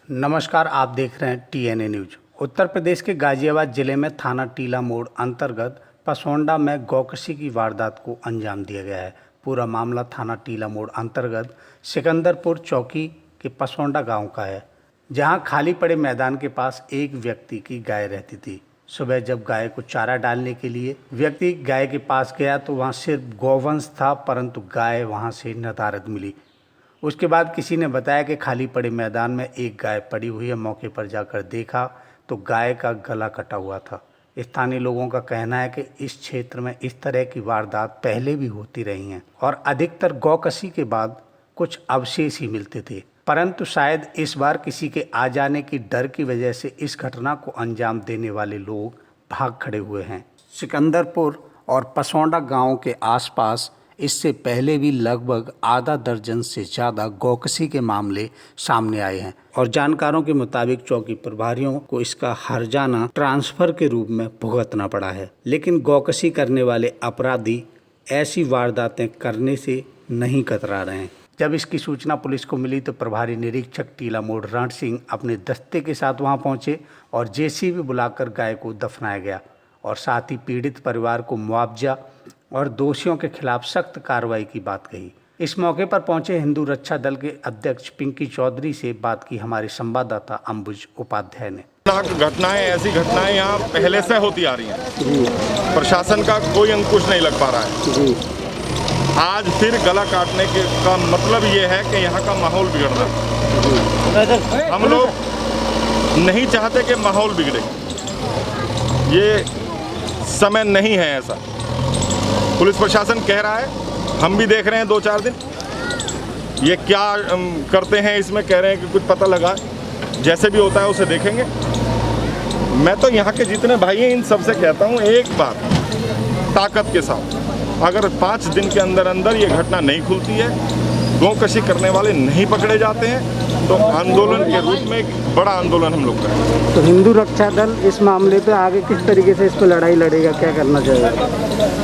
नमस्कार, आप देख रहे हैं TNA न्यूज। उत्तर प्रदेश के गाजियाबाद जिले में थाना टीला मोड़ अंतर्गत पसोंडा में गौकशी की वारदात को अंजाम दिया गया है। पूरा मामला थाना टीला मोड़ अंतर्गत सिकंदरपुर चौकी के पसोंडा गांव का है, जहां खाली पड़े मैदान के पास एक व्यक्ति की गाय रहती थी। सुबह जब गाय को चारा डालने के लिए व्यक्ति गाय के पास गया तो वहां सिर्फ गौवंश था, परंतु गाय वहां से नदारद मिली। उसके बाद किसी ने बताया कि खाली पड़े मैदान में एक गाय पड़ी हुई है। मौके पर जाकर देखा तो गाय का गला कटा हुआ था। स्थानीय लोगों का कहना है कि इस क्षेत्र में इस तरह की वारदात पहले भी होती रही हैं और अधिकतर गौकशी के बाद कुछ अवशेष ही मिलते थे, परंतु शायद इस बार किसी के आ जाने की डर की वजह से इस घटना को अंजाम देने वाले लोग भाग खड़े हुए हैं। सिकंदरपुर और पसोंडा गाँव के आसपास इससे पहले भी लगभग आधा दर्जन से ज़्यादा गौकशी के मामले सामने आए हैं और जानकारों के मुताबिक चौकी प्रभारियों को इसका हर्जाना ट्रांसफर के रूप में भुगतना पड़ा है। लेकिन गौकशी करने वाले अपराधी ऐसी वारदातें करने से नहीं कतरा रहे हैं। जब इसकी सूचना पुलिस को मिली तो प्रभारी निरीक्षक टीला मोड़ रण सिंह अपने दस्ते के साथ वहां पहुंचे और JCB बुलाकर गाय को दफनाया गया और साथ ही पीड़ित परिवार को मुआवजा और दोषियों के खिलाफ सख्त कार्रवाई की बात कही। इस मौके पर पहुंचे हिंदू रक्षा दल के अध्यक्ष पिंकी चौधरी से बात की हमारे संवाददाता अंबुज उपाध्याय ने। ऐसी घटनाएं यहाँ पहले से होती आ रही हैं। प्रशासन का कोई अंकुश नहीं लग पा रहा है। आज फिर गला काटने का मतलब ये है कि यहाँ का माहौल बिगड़ना। हम लोग नहीं चाहते कि माहौल बिगड़े, ये समय नहीं है ऐसा। पुलिस प्रशासन कह रहा है, हम भी देख रहे हैं 2-4 दिन ये क्या करते हैं। इसमें कह रहे हैं कि कुछ पता लगा, जैसे भी होता है उसे देखेंगे। मैं तो यहाँ के जितने भाई हैं इन सबसे कहता हूँ एक बात, ताकत के साथ अगर 5 दिन के अंदर अंदर ये घटना नहीं खुलती है, गौकशी करने वाले नहीं पकड़े जाते हैं, तो आंदोलन के रूप में एक बड़ा आंदोलन हम लोग करेंगे। तो हिंदू रक्षा दल इस मामले पे आगे किस तरीके से इस पर लड़ाई लड़ेगा, क्या करना चाहिए?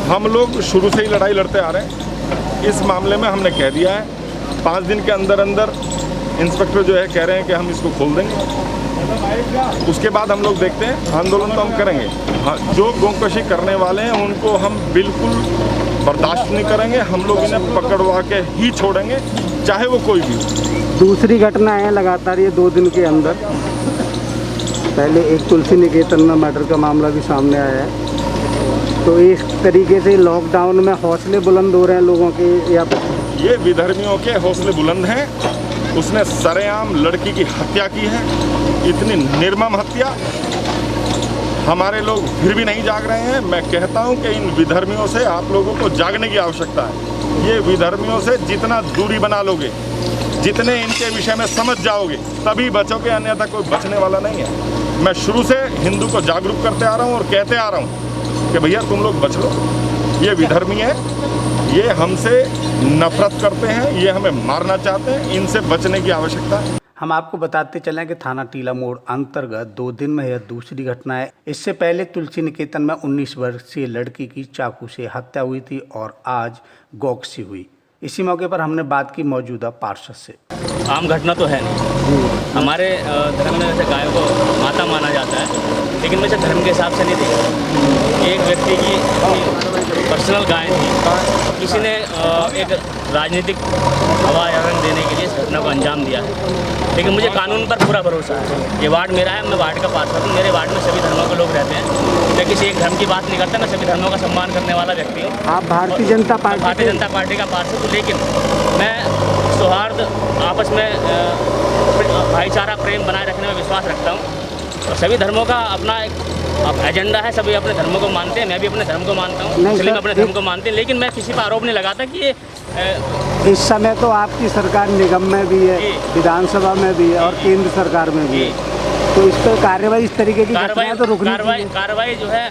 हम लोग शुरू से ही लड़ाई लड़ते आ रहे हैं। इस मामले में हमने कह दिया है 5 दिन के अंदर अंदर इंस्पेक्टर जो है कह रहे हैं कि हम इसको खोल देंगे। उसके बाद हम लोग देखते हैं, आंदोलन तो हम करेंगे। हाँ, जो गौकशी करने वाले हैं उनको हम बिल्कुल बर्दाश्त नहीं करेंगे। हम लोग इन्हें पकड़वा के ही छोड़ेंगे, चाहे वो कोई भी हो। दूसरी घटना है लगातार ये 2 दिन के अंदर, पहले एक तुलसी निकेतन में मर्डर का मामला भी सामने आया है। तो इस तरीके से लॉकडाउन में हौसले बुलंद हो रहे हैं लोगों के, या ये विधर्मियों के हौसले बुलंद हैं। उसने सरेआम लड़की की हत्या की है, इतनी निर्मम हत्या। हमारे लोग फिर भी नहीं जाग रहे हैं। मैं कहता हूं कि इन विधर्मियों से आप लोगों को जागने की आवश्यकता है। ये विधर्मियों से जितना दूरी बना लोगे, जितने इनके विषय में समझ जाओगे, तभी बचोगे, अन्यथा कोई बचने वाला नहीं है। मैं शुरू से हिंदू को जागरूक करते आ रहा हूँ और कहते आ रहा हूँ कि भैया तुम लोग बच लो। ये विधर्मी है, ये हमसे नफरत करते हैं, ये हमें मारना चाहते हैं। इनसे बचने की आवश्यकता है। हम आपको बताते चलें कि थाना टीला मोड़ अंतर्गत 2 दिन में यह दूसरी घटना है। इससे पहले तुलसी निकेतन में 19 वर्षीय लड़की की चाकू से हत्या हुई थी और आज गौकशी हुई। इसी मौके पर हमने बात की मौजूदा पार्षद से। आम घटना तो है नहीं। हमारे धर्म में वैसे गाय को माता माना जाता है, लेकिन वैसे धर्म के हिसाब से नहीं देखा। एक व्यक्ति की पर्सनल गाय थी, किसी ने एक राजनीतिक हवा या रंग देने के लिए इस घटना को अंजाम दिया है। लेकिन मुझे कानून पर पूरा भरोसा है। ये वार्ड मेरा है, मैं वार्ड का पार्षद हूँ। मेरे वार्ड में सभी धर्मों के लोग रहते हैं। मैं किसी एक धर्म की बात नहीं करता, मैं सभी धर्मों का सम्मान करने वाला व्यक्ति हूँ। आप भारतीय जनता पार्टी का पार्षद हूँ, लेकिन मैं सौहार्द, आपस में भाईचारा, प्रेम बनाए रखने में विश्वास रखता हूँ। और सभी धर्मों का अपना एक एजेंडा है, सभी अपने धर्मों को मानते हैं। मैं भी अपने धर्म को मानता हूँ, मुस्लिम अपने धर्म को मानते हैं। लेकिन मैं किसी पर आरोप नहीं लगाता कि ये इस समय तो आपकी सरकार निगम में भी है, विधानसभा में भी है और केंद्र सरकार में भी है। तो इस पर कार्रवाई, इस तरीके की घटनाएं तो रुकनी चाहिए। कार्रवाई जो है,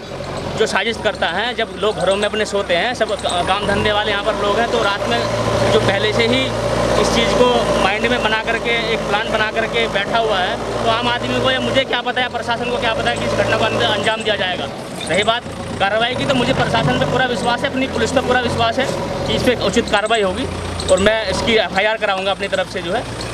जो साजिश करता है, जब लोग घरों में अपने सोते हैं, सब काम धंधे वाले यहाँ पर लोग हैं, तो रात में जो पहले से ही इस चीज़ को माइंड में बना करके एक प्लान बना करके बैठा हुआ है, तो आम आदमी को या मुझे क्या पता है, प्रशासन को क्या पता है कि इस घटना को अंजाम दिया जाएगा। रही बात कार्रवाई की, तो मुझे प्रशासन पर पूरा विश्वास है, अपनी पुलिस पर पूरा विश्वास है। कि इस पर उचित कार्रवाई होगी और मैं इसकी FIR कराऊंगा अपनी तरफ से,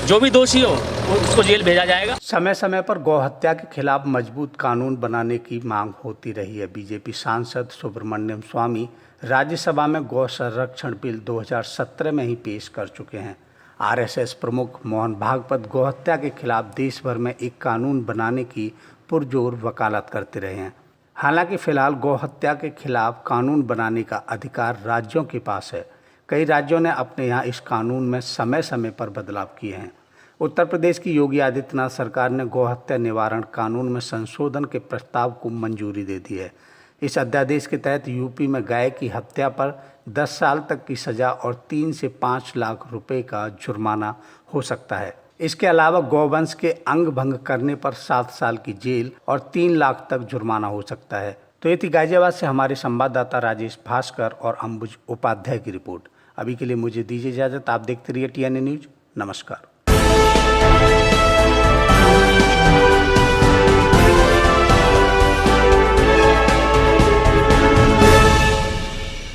जो भी दोषी हो उसको जेल भेजा जाएगा। समय समय पर गौ हत्या के खिलाफ मजबूत कानून बनाने की मांग होती रही है। बीजेपी सांसद सुब्रमण्यम स्वामी राज्यसभा में गौ संरक्षण बिल 2017 में ही पेश कर चुके हैं। RSS प्रमुख मोहन भागवत गौ हत्या के खिलाफ देश भर में एक कानून बनाने की पुरजोर वकालत करते रहे हैं। हालांकि फिलहाल गौ हत्या के खिलाफ कानून बनाने का अधिकार राज्यों के पास है। कई राज्यों ने अपने यहाँ इस कानून में समय समय पर बदलाव किए हैं। उत्तर प्रदेश की योगी आदित्यनाथ सरकार ने गौ हत्या निवारण कानून में संशोधन के प्रस्ताव को मंजूरी दे दी है। इस अध्यादेश के तहत यूपी में गाय की हत्या पर 10 साल तक की सजा और 3 से 5 लाख रुपए का जुर्माना हो सकता है। इसके अलावा गौवंश के अंग भंग करने पर 7 साल की जेल और 3 लाख तक जुर्माना हो सकता है। तो ये थी गाजियाबाद से हमारे संवाददाता राजेश भास्कर और अंबुज उपाध्याय की रिपोर्ट। अभी के लिए मुझे दीजिए इजाज़त। आप देखते रहिए TNA न्यूज़। नमस्कार।